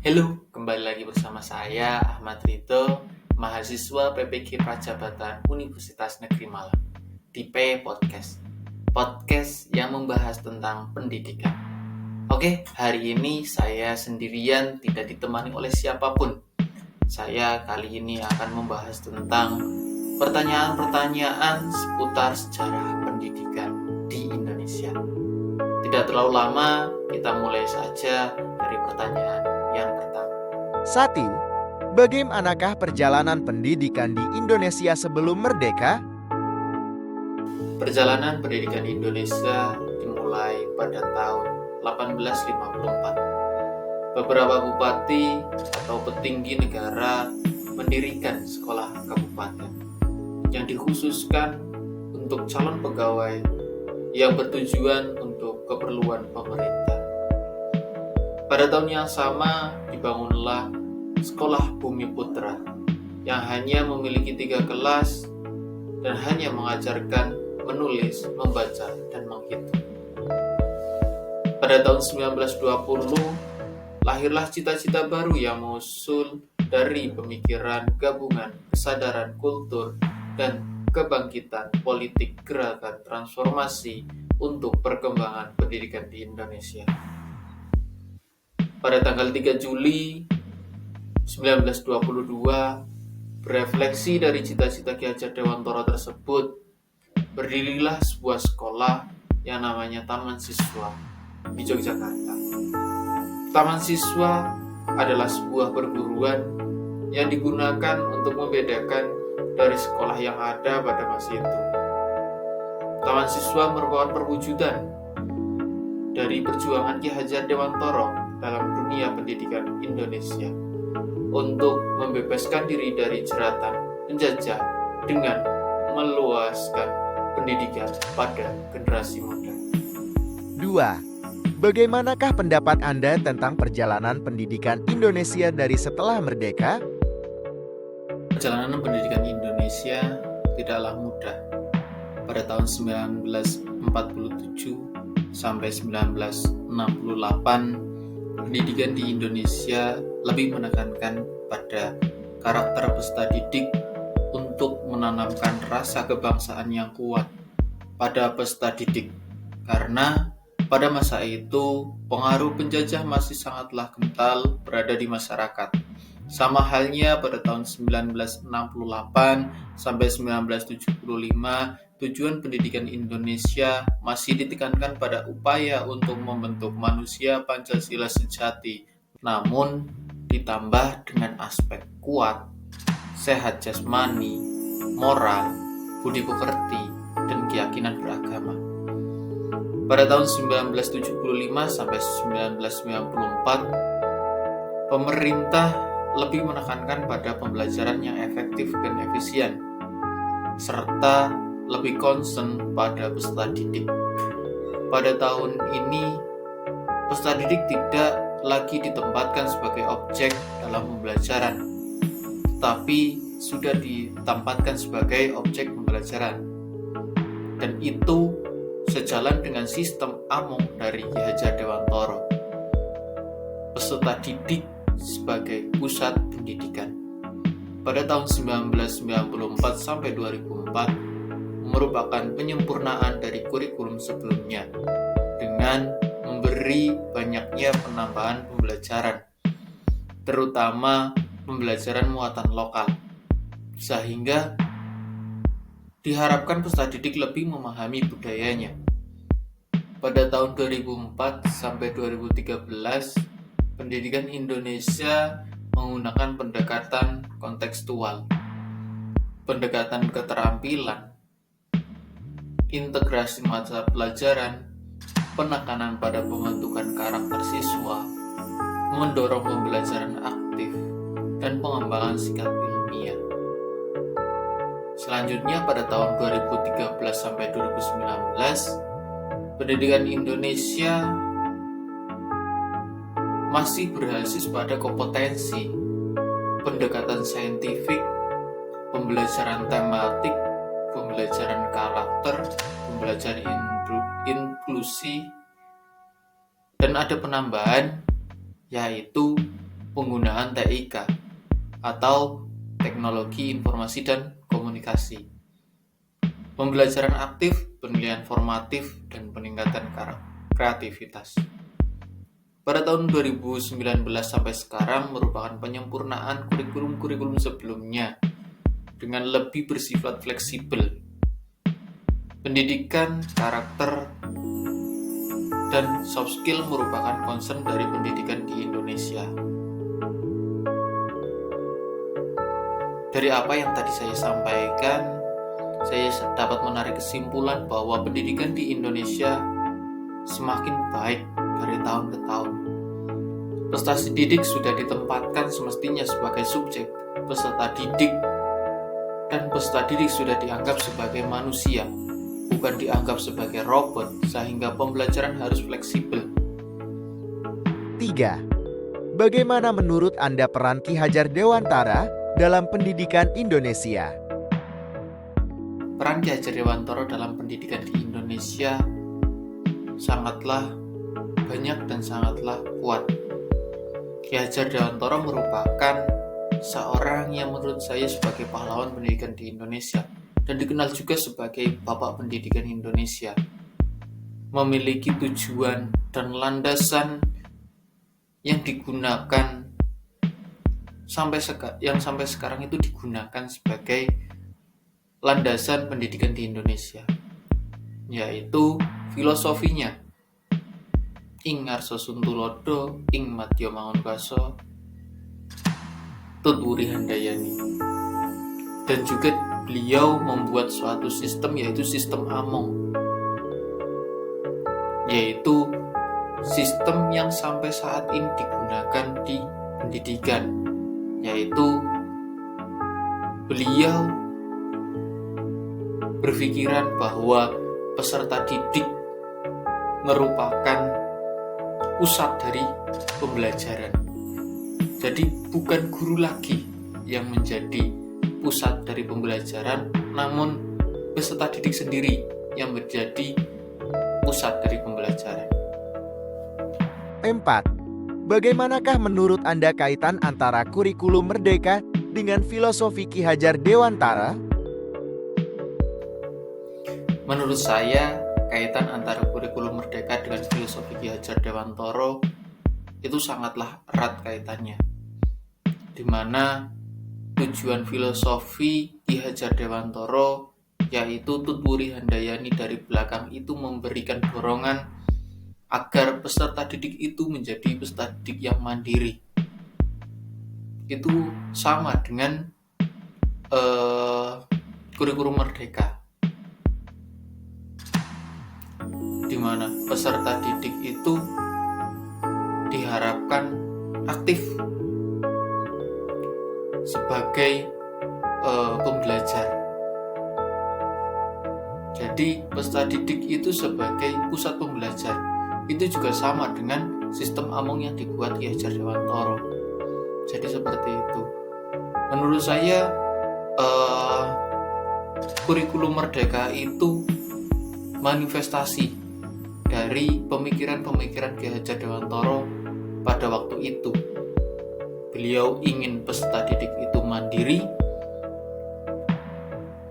Halo, kembali lagi bersama saya Ahmad Rito, mahasiswa PPG Prajabatan Universitas Negeri Malang di P Podcast. Podcast yang membahas tentang pendidikan. Oke, hari ini saya sendirian, tidak ditemani oleh siapapun. Saya kali ini akan membahas tentang pertanyaan-pertanyaan seputar sejarah pendidikan di Indonesia. Tidak terlalu lama, kita mulai saja dari pertanyaan yang pertama. 1. Bagaimanakah perjalanan pendidikan di Indonesia sebelum merdeka? Perjalanan pendidikan Indonesia dimulai pada tahun 1854. Beberapa bupati atau petinggi negara mendirikan sekolah kabupaten yang dikhususkan untuk calon pegawai yang bertujuan untuk keperluan pemerintah. Pada tahun yang sama dibangunlah Sekolah Bumi Putra yang hanya memiliki 3 kelas dan hanya mengajarkan menulis, membaca, dan menghitung. Pada tahun 1920, lahirlah cita-cita baru yang mengusul dari pemikiran gabungan kesadaran kultur dan kebangkitan politik gerakan transformasi untuk perkembangan pendidikan di Indonesia. Pada tanggal 3 Juli 1922, berefleksi dari cita-cita Ki Hajar Dewantara tersebut, berdirilah sebuah sekolah yang namanya Taman Siswa di Yogyakarta. Taman Siswa adalah sebuah perguruan yang digunakan untuk membedakan dari sekolah yang ada pada masa itu. Taman Siswa merupakan perwujudan dari perjuangan Ki Hajar Dewantara dalam dunia pendidikan Indonesia untuk membebaskan diri dari jeratan penjajah dengan meluaskan pendidikan pada generasi muda. 2. Bagaimanakah pendapat Anda tentang perjalanan pendidikan Indonesia dari setelah merdeka? Perjalanan pendidikan Indonesia tidaklah mudah. Pada tahun 1947 sampai 1968, pendidikan di Indonesia lebih menekankan pada karakter peserta didik untuk menanamkan rasa kebangsaan yang kuat pada peserta didik, karena pada masa itu pengaruh penjajah masih sangatlah kental berada di masyarakat. Sama halnya pada tahun 1968 sampai 1975, tujuan pendidikan Indonesia masih ditekankan pada upaya untuk membentuk manusia Pancasila sejati, namun ditambah dengan aspek kuat, sehat jasmani, moral, budi pekerti, dan keyakinan beragama. Pada tahun 1975 sampai 1994, pemerintah lebih menekankan pada pembelajaran yang efektif dan efisien, serta lebih concern pada peserta didik. Pada tahun ini, peserta didik tidak lagi ditempatkan sebagai objek dalam pembelajaran, tetapi sudah ditempatkan sebagai objek pembelajaran. Dan itu sejalan dengan sistem Amung dari Ki Hajar Dewantara. Peserta didik sebagai pusat pendidikan. Pada tahun 1994 sampai 2004 merupakan penyempurnaan dari kurikulum sebelumnya dengan memberi banyaknya penambahan pembelajaran, terutama pembelajaran muatan lokal, sehingga diharapkan peserta didik lebih memahami budayanya. Pada tahun 2004 sampai 2013, pendidikan Indonesia menggunakan pendekatan kontekstual, pendekatan keterampilan, integrasi mata pelajaran, penekanan pada pembentukan karakter siswa, mendorong pembelajaran aktif, dan pengembangan sikap ilmiah. Selanjutnya pada tahun 2013 sampai 2019, pendidikan Indonesia masih berbasis pada kompetensi, pendekatan saintifik, pembelajaran tematik, pembelajaran karakter, pembelajaran inklusi, dan ada penambahan yaitu penggunaan TIK atau Teknologi Informasi dan Komunikasi. Pembelajaran aktif, penilaian formatif, dan peningkatan kreativitas. Pada tahun 2019 sampai sekarang merupakan penyempurnaan kurikulum-kurikulum sebelumnya dengan lebih bersifat fleksibel. Pendidikan, karakter, dan soft skill merupakan concern dari pendidikan di Indonesia. Dari apa yang tadi saya sampaikan, saya dapat menarik kesimpulan bahwa pendidikan di Indonesia semakin baik dari tahun ke tahun. Prestasi didik sudah ditempatkan semestinya sebagai subjek peserta didik, dan peserta didik sudah dianggap sebagai manusia, bukan dianggap sebagai robot, sehingga pembelajaran harus fleksibel. 3. Bagaimana menurut Anda peran Ki Hajar Dewantara dalam pendidikan Indonesia? Peran Ki Hajar Dewantara dalam pendidikan di Indonesia sangatlah banyak dan sangatlah kuat. Ki Hajar Dewantara merupakan seorang yang menurut saya sebagai pahlawan pendidikan di Indonesia dan dikenal juga sebagai Bapak Pendidikan Indonesia. Memiliki tujuan dan landasan yang digunakan sampai sekarang itu digunakan sebagai landasan pendidikan di Indonesia, yaitu filosofinya ing ngarsa suntulodo ing madya mangunkaso tutwuri handayani. Dan juga beliau membuat suatu sistem, yaitu sistem Among, yaitu sistem yang sampai saat ini digunakan di pendidikan, yaitu beliau berpikiran bahwa peserta didik merupakan pusat dari pembelajaran. Jadi bukan guru lagi yang menjadi pusat dari pembelajaran, namun peserta didik sendiri yang menjadi pusat dari pembelajaran. 4. Bagaimanakah menurut Anda kaitan antara kurikulum Merdeka dengan filosofi Ki Hajar Dewantara? Menurut saya, kaitan antara kurikulum Merdeka dengan filosofi Ki Hajar Dewantara itu sangatlah erat kaitannya, di mana tujuan filosofi Ki Hajar Dewantara, yaitu tutwuri handayani, dari belakang itu memberikan dorongan agar peserta didik itu menjadi peserta didik yang mandiri. Itu sama dengan kurikulum Merdeka, di mana peserta didik itu diharapkan aktif sebagai pembelajar. Jadi peserta didik itu sebagai pusat pembelajar. Itu juga sama dengan sistem Among yang dibuat Ki Hajar Dewantara. Jadi seperti itu. Menurut saya kurikulum Merdeka itu manifestasi dari pemikiran-pemikiran Ki Hajar Dewantara pada waktu itu. Beliau ingin peserta didik itu mandiri.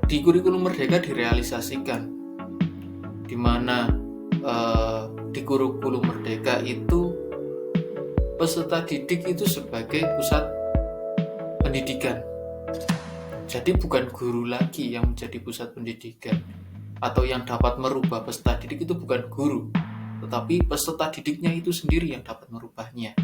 Di kurikulum Merdeka direalisasikan, di mana di kurikulum Merdeka itu peserta didik itu sebagai pusat pendidikan. Jadi bukan guru lagi yang menjadi pusat pendidikan, atau yang dapat merubah peserta didik itu bukan guru, tetapi peserta didiknya itu sendiri yang dapat merubahnya.